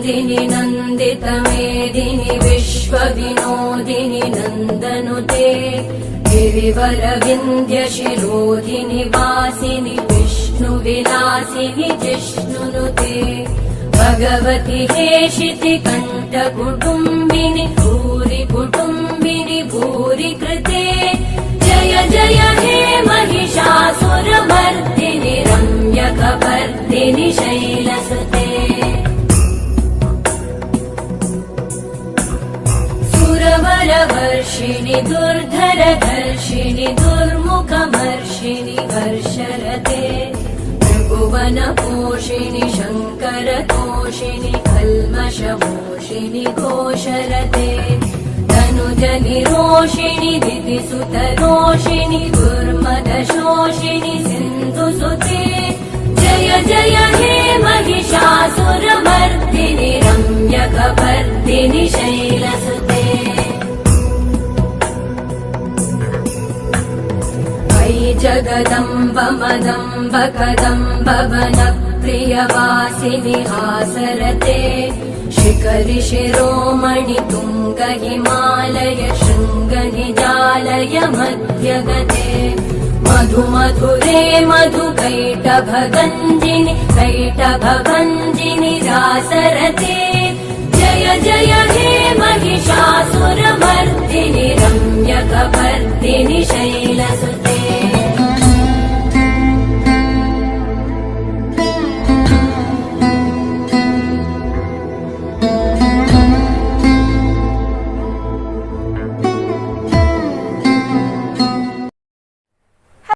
मेदिनि नन्दितमेदिनि विश्वविनोदिनि नन्दनुते गिरिवरविन्द्यशिरोधिनि वासिनि विष्णुविलासिनि जिष्णुनुते भगवति हेशिति कण्ठकुटुम्बिनि भूरि कुटुम्बिनि भूरि कृते जय जय हे महिषासुरमर्दिनि रम्यकपर्दिनि शैलसुते सुरवरवर्षिणि दुर्धरधर्षिणि दुर्मुखमर्षिणि वर्षरते भुवनपोषिणि शङ्करतोषिणि कल्मषमोषिणि घोषरते तनुजनिरोषिणि दितिसुतरोषिणि दुर्मदशोषिणि सिन्धुसुते जय जय हे महिषासुरमर्दिनि रम्यकपर्दिनि शैलसुते जगदम्ब मदम्ब कदम्ब वनप्रियवासिनि हासरते शिखरि शिरोमणि तुङ्ग हिमालय शृङ्गनिजालय मध्यगते मधु मधुरे मधुकैटभगञ्जिनि कैटभभञ्जिनि रासरते जय जय हे महिषासुरमर्दिनि रम्यकपर्दिनि शैलसुते